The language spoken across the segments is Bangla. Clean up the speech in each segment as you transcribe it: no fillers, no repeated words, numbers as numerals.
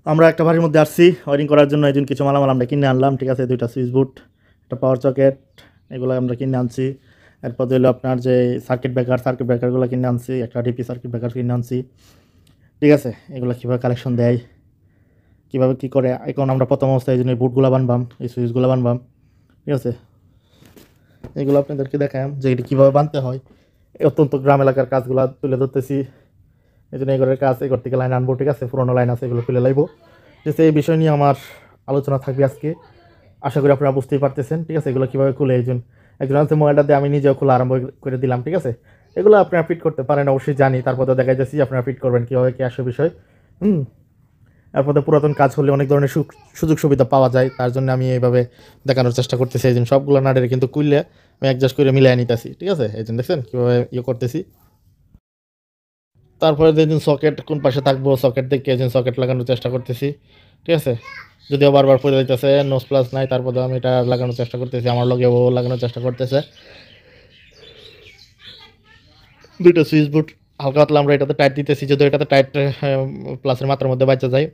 আমরা একটা বাড়ির মধ্যে আসছি ওয়ারিং করার জন্য, এই জন্য কিছু মালামাল আমরা কিনে আনলাম। ঠিক আছে, দুইটা সুইচ বুট, একটা পাওয়ার সকেট, এগুলো আমরা কিনে আনছি। এরপর হলো আপনার যে সার্কিট ব্রেকারগুলো কিনে আনছি, একটা ডিপি সার্কিট ব্রেকার কিনে আনছি। ঠিক আছে, এগুলো কীভাবে কালেকশন দেয়, কীভাবে কী করে, এখন আমরা প্রথম অবস্থায় এই জন্য এই বুটগুলো বানবাম, এই সুইচগুলো বানবাম। ঠিক আছে, এগুলো আপনাদেরকে দেখাম যে এটা কীভাবে বানতে হয়। অত্যন্ত গ্রাম এলাকার কাজগুলো তুলে ধরতেছি। এই জন্য এই ঘরের কাজ, এই ঘর থেকে লাইন আনবো। ঠিক আছে, পুরোনো লাইন আছে, এগুলো খুলে লাইবো। ঠিক আছে, এই বিষয় নিয়ে আমার আলোচনা থাকবে আজকে। আশা করি আপনারা বুঝতেই পারতেছেন। ঠিক আছে, এগুলো কীভাবে খুলে একজন আছে মোবাইলটা দিয়ে, আমি নিজেও খোলা আরম্ভ করে দিলাম। ঠিক আছে, এগুলো আপনারা ফিট করতে পারেন অবশ্যই জানি, তারপর তো দেখা যাচ্ছি আপনারা ফিট করবেন কীভাবে কী আসে বিষয়। এরপর পুরাতন কাজ হলে অনেক ধরনের সুযোগ সুবিধা পাওয়া যায়, তার জন্য আমি এইভাবে দেখানোর চেষ্টা করতেছি। এই জন্য সবগুলো নাটের কিন্তু কুইলে আমি অ্যাডজাস্ট করে মিলিয়ে নিতেছি। ঠিক আছে, এই জন্য দেখছেন কীভাবে করতেছি। তারপরে দেখুন সকেট কোন পাশে থাকবো, সকেট দেখে এই সকেট লাগানোর চেষ্টা করতেছি। ঠিক আছে, যদিও বারবার পড়ে যাইতেছে, নোস প্লাস নাই, তারপরে আমি এটা লাগানোর চেষ্টা করতেছি, আমার লগে ও লাগানোর চেষ্টা করতেছে। দুইটা সুইচ বোর্ড হালকা পাতলা আমরা এটাতে টাইট দিতেছি, যদিও এটাতে টাইট প্লাসের মাত্রার মধ্যে বাঁচা যায়।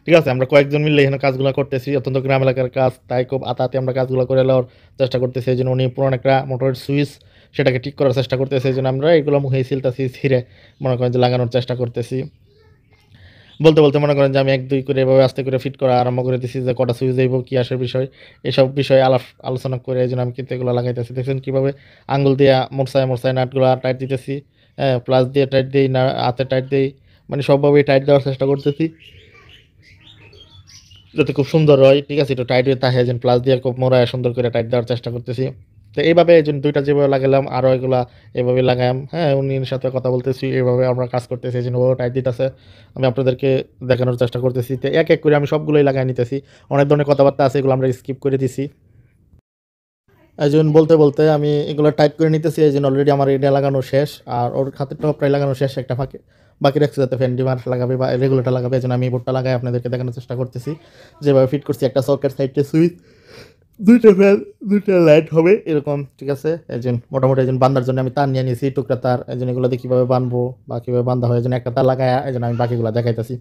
ঠিক আছে, আমরা কয়েকজন মিলে এখানে কাজগুলো করতেছি, অত্যন্ত গ্রাম এলাকার কাজ, তাই খুব আতাতে আমরা কাজগুলো করে নেওয়ার চেষ্টা করতেছি। এই জন্য উনি পুরোনো একটা মোটরের সুইচ সেটাকে ঠিক করার চেষ্টা করতেছে, এই জন্য আমরা এগুলো মুখে সিলতাছি, ছিঁড়ে মনে করেন যে লাগানোর চেষ্টা করতেছি। বলতে বলতে মনে করেন যে আমি এক দুই করে এভাবে আস্তে করে ফিট করা আরম্ভ করে দিচ্ছি, যে কটা সুইচ দেবো, কী আসার বিষয়, এসব বিষয়ে আলোচনা করে এই জন্য আমি কিন্তু এগুলো লাগাইতেছি। দেখছেন কীভাবে আঙ্গুল দিয়ে মোরসায় মোরসায় নাটগুলো টাইট দিতেছি, প্লাস দিয়ে টাইট দিই না, হাতে টাইট দিই, মানে সবভাবেই টাইট দেওয়ার চেষ্টা করতেছি যাতে খুব সুন্দর হয়। ঠিক আছে, একটু টাইট হয়ে তাহে যেন প্লাস দিয়ে খুব মোড়ায় সুন্দর করে টাইট দেওয়ার চেষ্টা করতেছি। তো এইভাবে এই জন্য দুইটা যেভাবে লাগালাম আরও এগুলা এভাবে লাগাম। হ্যাঁ, উনির সাথে কথা বলতেছি, এইভাবে আমরা কাজ করতেছি, এই জন্য ওভাবে টাইট দিতেছে, আমি আপনাদেরকে দেখানোর চেষ্টা করতেছি। তো এক এক করে আমি সবগুলোই লাগাই নিতেছি। অনেক ধরনের কথাবার্তা আছে, এগুলো আমরা স্কিপ করে দিছি। এই জন্য বলতে বলতে আমি এগুলো টাইট করে নিতেছি। এই জন্য অলরেডি আমার এটা লাগানো শেষ, আর ওর খাতেরটাও প্রায় লাগানো শেষ। একটা বাকি রাখছি যাতে ফ্যান ডিমার লাগাবে বা রেগুলেটার লাগাবে, এই জন্য আমি বোর্ডটা লাগাই আপনাদেরকে দেখানোর চেষ্টা করতেছি যেভাবে ফিট করছি। একটা সকেট, সাইডে সুইচ, দুইটা ফ্যান, দুইটা লাইট হবে এরকম। ঠিক আছে, এই জন্য মোটামুটি এই জন্য বান্ধার জন্য আমি তার নিয়ে নিয়েছি, টুকরা তার। এই জন্য এগুলো দিয়ে কীভাবে বানবো বা কীভাবে বান্ধা হয়, এই জন্য একটা তার লাগায়, এই জন্য আমি বাকিগুলো দেখাইতেছি।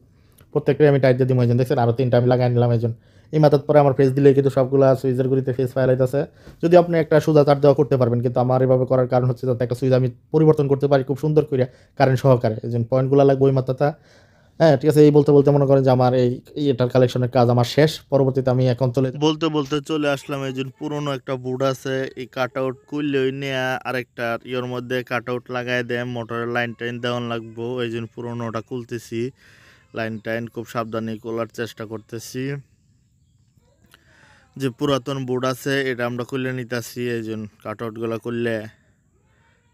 প্রত্যেকটাই আমি টাইট দিয়ে দিই, এই জন্য দেখছেন আরও তিনটা আমি লাগাই নিলাম। এই জন্য এই মাথার পরে আমার ফেস দিলে কিন্তু সবগুলো সুইচের গুলিতে ফেস ফায়ার হইতেছে। যদি আপনি একটা সোজা তার দেওয়া করতে পারবেন, কিন্তু আমার এভাবে করার কারণ হচ্ছে যাতে একটা সুইচ আমি পরিবর্তন করতে পারি খুব সুন্দর করে কারেন্ট সহকারে। এই জন্য পয়েন্টগুলো লাগবে ওই মাথাটা। হ্যাঁ, ঠিক আছে, এই বলতে বলতে মনে করেন যে আমার এটার কালেকশনের কাজ আমার শেষ। পরবর্তীতে আমি এখন বলতে বলতে চলে আসলাম। এই জন্য পুরোনো একটা বোর্ড আছে, এই কাট আউট করলে ওই নিয়ে আরেকটা ইয়ের মধ্যে কাট আউট লাগাই দেয়, মোটরের লাইন টাইন দেওয়ান লাগবো। এই জন্য পুরোনোটা খুলতেছি, লাইন টাইন খুব সাবধানে খোলার চেষ্টা করতেছি। যে পুরাতন বোর্ড আছে এটা আমরা খুলে নিতেছি, এই জন্য কাট আউটগুলো করলে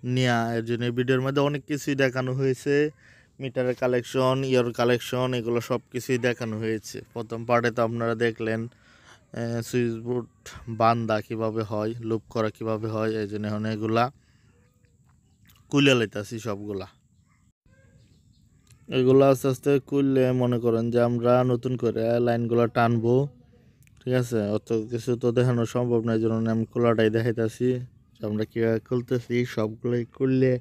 নিয়া। এর জন্য এই ভিডিওর মধ্যে অনেক কিছুই দেখানো হয়েছে, মিটারের কালেকশন, ইয়ার কালেকশন, এগুলো সব কিছুই দেখানো হয়েছে। প্রথম পার্টে তো আপনারা দেখলেন সুইচ বোর্ড বান্দা কীভাবে হয়, লুপ করা কীভাবে হয়। এই জন্য এখন এগুলা কুলে লাইতেছি সবগুলা। এগুলো আস্তে আস্তে খুললে মনে করেন যে আমরা নতুন করে লাইনগুলো টানবো। ঠিক আছে, অত কিছু তো দেখানো সম্ভব নয়, এই জন্য আমি খোলাটাই দেখাইতেছি আমরা কীভাবে খুলতেছি। সবগুলোই খুললে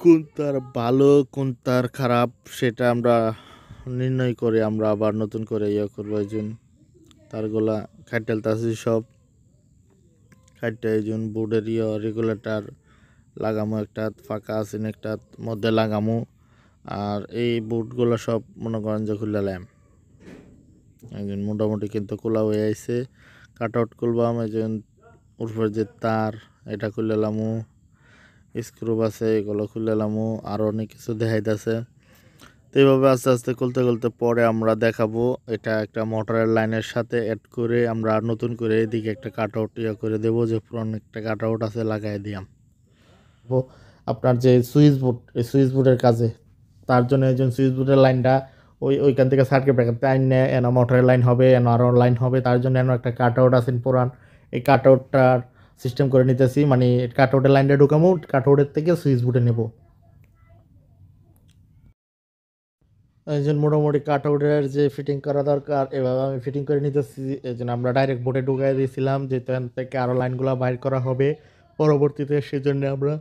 কোন তার ভালো কোন তার খারাপ সেটা আমরা নির্ণয় করে আমরা আবার নতুন করে করবো। এই জন্য তারগুলা খাইটেলতেছি সব খাইটে। এই জন্য বোর্ডের রেগুলেটার লাগামো, একটা ফাঁকা আছে একটা মধ্যে লাগামো। আর এই বোর্ডগুলো সব মনে করেন যে খুলে ল্যাম একজন মোটামুটি কিন্তু খোলা হয়ে আইছে। কাট আউট করলাম, এই জন্য উপরে যে তার এটা খুলে লামু, স্ক্রুপ আছে এগুলো খুলে লামু, আরও অনেক কিছু দেখাইতেছে। তো এইভাবে আস্তে আস্তে খুলতে খুলতে পরে আমরা দেখাবো এটা একটা মোটরের লাইনের সাথে অ্যাড করে আমরা নতুন করে এদিকে একটা কাট আউট করে দেবো, যে পুরনো একটা কাট আউট আছে লাগাই দিয়াম। আপনার যে সুইচ বোর্ড, এই সুইচ বোর্ডের কাজে তার জন্য এই জন্য সুইচ বোর্ডের লাইনটা ওইখান থেকে সার্কিট ব্রেকার টাইম নেয়, এনো মোটরের লাইন হবে, এনো আরও লাইন হবে, তার জন্য এনো একটা কাট আউট আছে পুরান। এই কাট আউটটার সিস্টেম করে নিতেছি, মানে কাট আউটের লাইনটা ঢুকামো, কাট আউটের থেকে সুইচ বোর্ডে নেব। এই জন্য মোটামুটি কাট আউটের যে ফিটিং করা দরকার এভাবে আমি ফিটিং করে নিতেছি। এই জন্য আমরা ডাইরেক্ট বোর্ডে ঢুকাই দিয়েছিলাম, যে এখান থেকে আরও লাইনগুলো বাইর করা হবে পরবর্তীতে, সেজন্য আমরা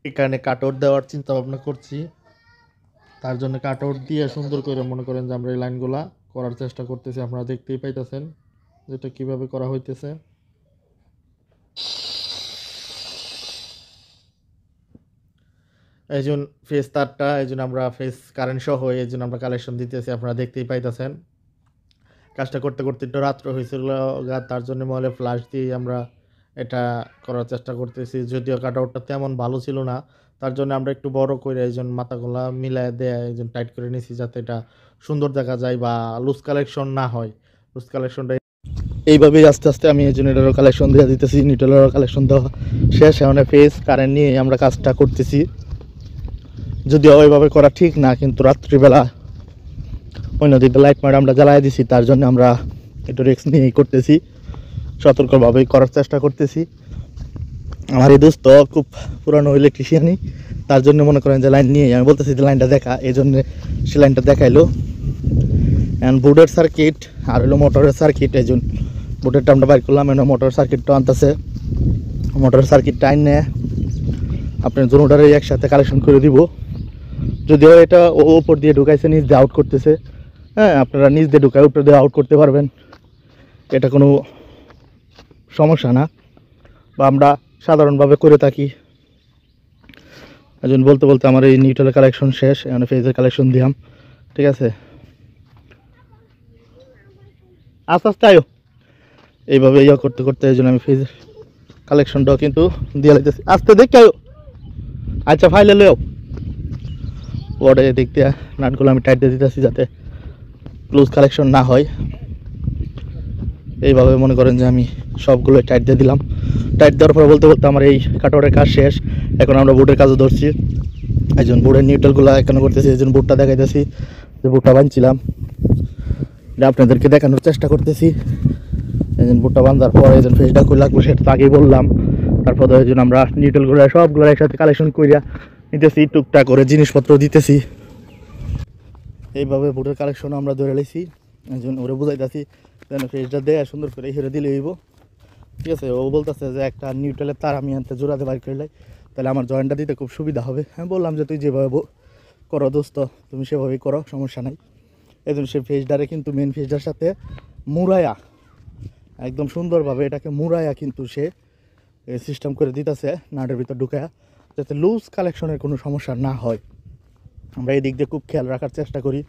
এখানে কাট আউট দেওয়ার চিন্তা ভাবনা করছি। তার জন্য কাট আউট দিয়ে সুন্দর করে মনে করেন যে আমরা এই লাইনগুলা করার চেষ্টা করতেছি। আপনারা দেখতেই পাইতেছেন যেটা কিভাবে করা হইতেছে। এই জন্য ফেস তারটা এই জন্য আমরা ফেস কারেন্ট সহ এই জন্য আমরা কালেকশন দিতেছি, আপনারা দেখতেই পাইতেছেন। কাজটা করতে করতে একটু রাত্র হয়েছিল, তার জন্য মোবাইলে ফ্ল্যাশ দিয়ে আমরা এটা করার চেষ্টা করতেছি। যদিও কাট আউটটা তেমন ভালো ছিল না, তার জন্য আমরা একটু বড় করে এই জন্য মাথাগুলা মিলায় দেয় এই জন্য টাইট করে নিছি, যাতে এটা সুন্দর দেখা যায় বা লুজ কালেকশন না হয়। লুজ কালেকশনটা এইভাবেই আস্তে আস্তে আমি এই জন্য এটারও কালেকশন দিয়ে দিতেছি। নিটেলেরও কালেকশন দেওয়া শেষ, এখন ফেস কারেন্ট নিয়ে আমরা কাজটা করতেছি। যদিও ওইভাবে করা ঠিক না, কিন্তু রাত্রিবেলা অন্যদিকে লাইট মারে আমরা জ্বালাই দিছি, তার জন্য আমরা একটু রিস্ক নিয়েই করতেছি, সতর্কভাবেই করার চেষ্টা করতেছি। আমার এই দোস্ত খুব পুরানো ইলেকট্রিশিয়ানই, তার জন্য মনে করেন যে লাইন নিয়ে আমি বলতেছি যে লাইনটা দেখা, এই জন্য সে লাইনটা দেখাইলো। এখন বোর্ডের সার্কিট আর হলো মোটরের সার্কিট, এই জন্য বোর্ডেরটা আমরা বাইর করলাম, এখন মোটর সার্কিটটা আনতেছে। মোটর সার্কিটটা আইনে আপনার দুটোটারে একসাথে কালেকশন করে দিব। যদিও এটা ওপর দিয়ে ঢুকাইছে, নিচ দিয়ে আউট করতেছে। হ্যাঁ, আপনারা নিচ দিয়ে ঢুকায় উপর দিয়ে আউট করতে পারবেন, এটা কোনো সমস্যা না, বা আমরা সাধারণভাবে করে থাকি। একজন বলতে বলতে আমার এই নিউট্রালের কালেকশন শেষ, এখানে ফেজের কালেকশন দিলাম। ঠিক আছে, আস্তে আস্তে আয়ো, এইভাবে ইয়ে করতে করতে এই জন্য আমি ফেজের কালেকশনটাও কিন্তু দিয়ে লাইতেছি। আস্তে দেখতে আয়ো, আচ্ছা ফাইলে লো ওটা দিক দিয়ে নাটগুলো আমি টাইট দিয়ে দিতেছি যাতে ক্লোজ কালেকশন না হয়। এইভাবে মনে করেন যে আমি সবগুলো টাইট দিয়ে দিলাম। টাইট দেওয়ার পরে বলতে বলতে আমার এই কাটওয়ারের কাজ শেষ। এখন আমরা বোর্ডের কাজও ধরছি, এই জন্য বোর্ডের নিউট্রালগুলো এখানে করতেছি, এই জন্য বোর্ডটা দেখাইতেছি যে বোর্ডটা বানছিলাম, এটা আপনাদেরকে দেখানোর চেষ্টা করতেছি। এই জন্য বোর্ডটা বান্ধার পর এই জন্য ফেসটা খুলে লাগবো, সেটা তো আগেই বললাম। তারপরে এই জন্য আমরা নিউট্রালগুলো সবগুলো একসাথে কালেকশন করিয়া নিতেছি, টুকটাক করে জিনিসপত্র দিতেছি। এইভাবে বোর্ডের কালেকশন আমরা ধরে লাইছি, এই জন্য ওরা বুঝাইতেছি যেন ফেসটা দেয় সুন্দর করে হেরে দিলে হইব। ঠিক আছে, ও বলতেছে যে একটা নিউট্রালের তার আমি আনতে জোড়াতে বাইর করলে তাহলে আমার জয়েন্টটা দিতে খুব সুবিধা হবে। আমি বললাম যে তুই যেভাবে করো দোস্ত, তুমি সেভাবেই করো, সমস্যা নাই। এই জন্য সে ফেসডারে কিন্তু মেন ফেসডার সাথে মুড়ায়া একদম সুন্দরভাবে এটাকে মুড়ায়া কিন্তু সে সিস্টেম করে দিতেছে নাটের ভিতর ঢুকায়া, যাতে লুজ কালেকশনের কোনো সমস্যা না হয়। আমরা এই দিক দিয়ে খুব খেয়াল রাখার চেষ্টা করি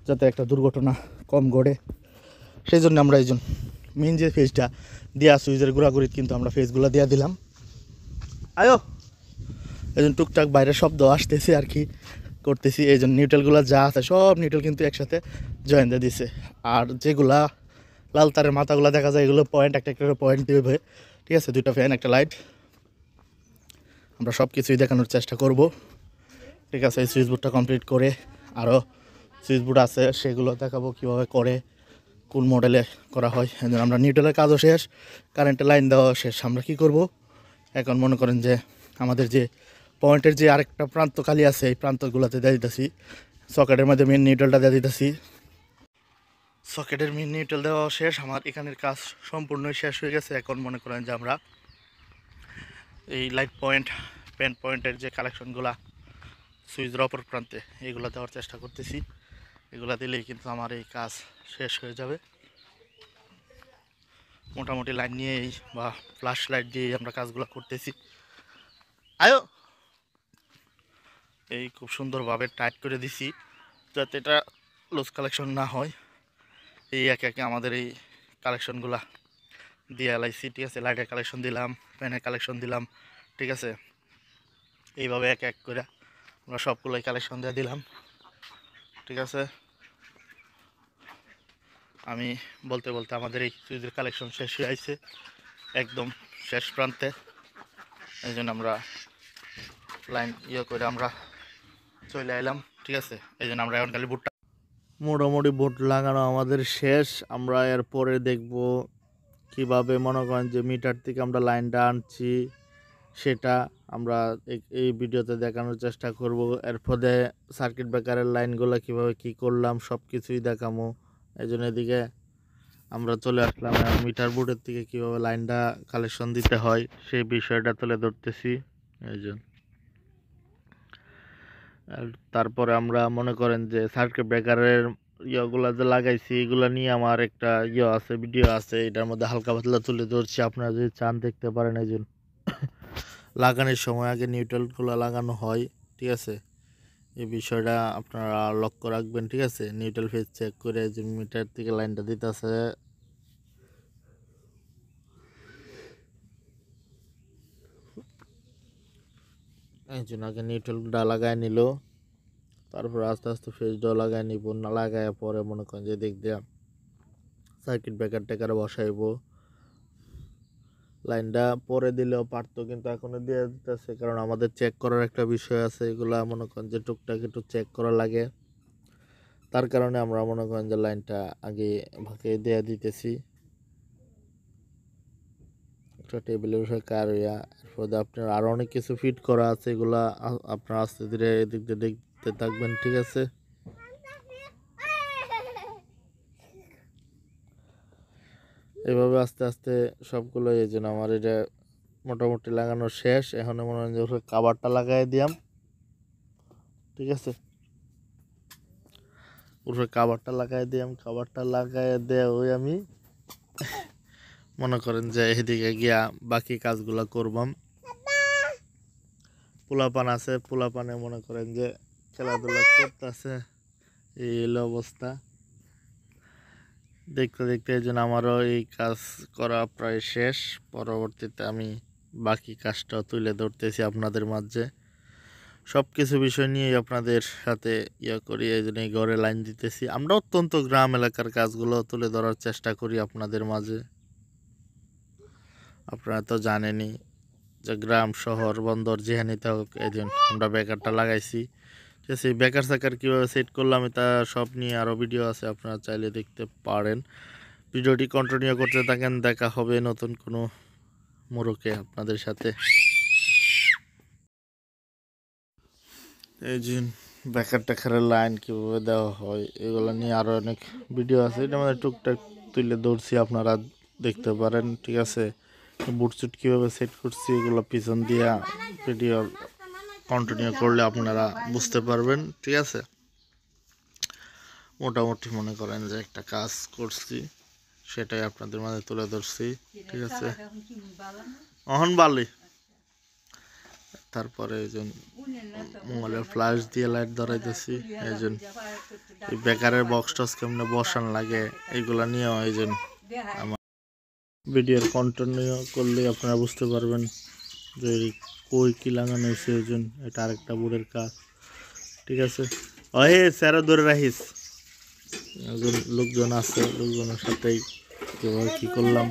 যাতে একটা দুর্ঘটনা কম ঘটে। সেই জন্য আমরা এই জন্য মেন যে ফেসটা দেওয়া সুইচের গুঁড়াগুড়িত কিন্তু আমরা ফেসগুলো দিয়ে দিলাম। আয়ো, এই জন্য টুকটাক বাইরের শব্দ আসতেছে আর কি করতেছি। এই জন্য নিউট্রালগুলো যা আছে সব নিউট্রাল কিন্তু একসাথে জয়েন দিয়ে দিছে। আর যেগুলা লাল তারের মাথাগুলো দেখা যায় এগুলো পয়েন্ট, একটা একটা পয়েন্ট দিবে। ঠিক আছে, দুইটা ফ্যান একটা লাইট, আমরা সব কিছুই দেখানোর চেষ্টা করব। ঠিক আছে, এই সুইচ বোর্ডটা কমপ্লিট করে আরও সুইচ বোর্ড আছে সেগুলো দেখাবো কীভাবে করে, কোন মডেলে করা হয়। আমরা নিউট্রালের কাজও শেষ, কারেন্টের লাইন দেওয়া শেষ। আমরা কি করব এখন মনে করেন যে আমাদের যে পয়েন্টের যে আরেকটা প্রান্ত খালি আছে এই প্রান্তগুলোতে দিয়ে দিতেছি, সকেটের মধ্যে মেন নিউট্রালটা দিয়ে দিতেছি। সকেটের মেন নিউট্রাল দেওয়া শেষ, আমার এখানের কাজ সম্পূর্ণই শেষ হয়ে গেছে। এখন মনে করেন যে আমরা এই লাইট পয়েন্ট, পেন পয়েন্টের যে কালেকশনগুলা সুইচের অপর প্রান্তে এইগুলো দেওয়ার চেষ্টা করতেছি। এগুলো দিলেই কিন্তু আমার এই কাজ শেষ হয়ে যাবে। মোটামুটি লাইন নিয়েই বা ফ্ল্যাশ লাইট দিয়েই আমরা কাজগুলো করতেছি। আয়ো, এই খুব সুন্দরভাবে টাইট করে দিছি যাতে এটা লুজ কালেকশন না হয়। এই একে একে আমাদের এই কালেকশনগুলা দিয়ে এলাইছি। ঠিক আছে, লাইটের কালেকশন দিলাম, প্যানের কালেকশন দিলাম। ঠিক আছে, এইভাবে এক এক করে আমরা সবগুলোই কালেকশন দিয়ে দিলাম। ঠিক আছে, আমি বলতে বলতে আমাদের এই সুইচের কালেকশন শেষ হয়ে আসছে, একদম শেষ প্রান্তে। এই জন্য আমরা লাইন করে আমরা চলে এলাম। ঠিক আছে, এই জন্য আমরা এখন খালি বোর্ডটা মোটামুটি বোর্ড লাগানো আমাদের শেষ। আমরা এরপরে দেখব কিভাবে মনে করেন যে মিটার থেকে আমরা লাইনটা আনছি, সেটা আমরা এই ভিডিওতে দেখানোর চেষ্টা করব। এরপরে সার্কিট ব্রেকারের লাইনগুলো কিভাবে কি করলাম সব কিছুই দেখাবো। এই জন্য এদিকে আমরা চলে আসলাম মিটার বোর্ডের থেকে কিভাবে লাইনটা কালেকশন দিতে হয় সেই বিষয়টা তুলে ধরতেছি। এই জন্য আর তারপরে আমরা মনে করেন যে সার্কিট ব্রেকারের ইয়েগুলা যে লাগাইছি এগুলা নিয়ে আমার একটা আছে, ভিডিও আছে, এটার মধ্যে হালকা পাতলা তুলে ধরছি। আপনারা যদি চান দেখতে পারেন। এই জন্য লাগানোর সময় আগে নিউট্রালগুলো লাগানো হয়, ঠিক আছে? এই বিষয়টা আপনারা লক্ষ্য রাখবেন, ঠিক আছে? নিউট্রাল ফেজ চেক করে যে মিটার থেকে লাইনটা দিতেছে, এই জন্য আগে নিউট্রালটা লাগাই নিল, তারপর আস্তে আস্তে ফেজটাও লাগাই নিব। না লাগায় পরে মনে করেন যে দিক দিয়ে সার্কিট ব্রেকার টেকার বসাইব। লাইনটা পরে দিলেও পারতো, কিন্তু এখনো দিয়ে দিতেছে, কারণ আমাদের চেক করার একটা বিষয় আছে। এগুলা মনে করেন যে টুকটাক একটু চেক করা লাগে, তার কারণে আমরা মনে করেন যে লাইনটা আগে ভাগে দিয়ে দিতেছি। একটা টেবিলের বিষয় কার এরপর আপনার আরও অনেক কিছু ফিট করা আছে, এগুলা আপনার আস্তে ধীরে এদিক দিয়ে দেখতে থাকবেন, ঠিক আছে? এইভাবে আস্তে আস্তে সবগুলো, এই জন্য আমার এটা মোটামুটি লাগানো শেষ। এখন মনে হয় যে কাভারটা লাগাই দিয়াম, ঠিক আছে? উপরে কাভারটা লাগাই দিয়াম, কাভারটা লাগাই দেয়া ওই আমি মনে করেন যে এদিকে গিয়া বাকি কাজগুলো করবাম। পোলাপান আছে, পোলাপানে মনে করেন যে খেলাধুলা করতেছে, এই হলো অবস্থা। দেখতে দেখতে এই জন্য আমারও এই কাজ করা প্রায় শেষ। পরবর্তীতে আমি বাকি কাজটাও তুলে ধরতেছি আপনাদের মাঝে। সব কিছু বিষয় নিয়ে আপনাদের সাথে করি, এই জন্য ঘরে লাইন দিতেছি। আমরা অত্যন্ত গ্রাম এলাকার কাজগুলো তুলে ধরার চেষ্টা করি আপনাদের মাঝে। আপনারা তো জানেনই যে গ্রাম শহর বন্দর যেখানেই হোক, এই জন্য আমরা বেকারটা লাগাইছি, ঠিক আছে? বেকার সাকার কীভাবে সেট করলাম তা সব নিয়ে আরও ভিডিও আছে, আপনারা চাইলে দেখতে পারেন। ভিডিওটি কন্টিনিউ করতে থাকেন, দেখা হবে নতুন কোনো মোড়কে আপনাদের সাথে। এই যে বেকার টেকারের লাইন কীভাবে দেওয়া হয় এগুলো নিয়ে আরও অনেক ভিডিও আছে, এটা আমাদের টুকটাক তুলে ধরছি, আপনারা দেখতে পারেন, ঠিক আছে? বুটসুট কীভাবে সেট করছি এগুলো পিছন দিয়া ভিডিও কন্টিনিউ করলে আপনারা বুঝতে পারবেন, ঠিক আছে? মোটামুটি মনে করেন যে একটা কাজ করছি, সেটাই আপনাদের মাঝে তুলে ধরছি, ঠিক আছে? অহন বালি তারপরে এই জন্য মোবাইলের ফ্ল্যাশ দিয়ে লাইট ধরাইতেছি। এই জন্য এই বেকারের বক্স টক্স কেমনে বসান লাগে এইগুলা নিয়েও এই জন্য আমার ভিডিওর কন্টিনিউ করলে আপনারা বুঝতে পারবেন যে কই কী লাগানো হয়েছে। এই জন্য এটা আরেকটা বোর্ডের কাজ, ঠিক আছে? হে স্যারও ধরে রাখিস, একজন লোকজন আছে, লোকজনের সাথেই কী করলাম।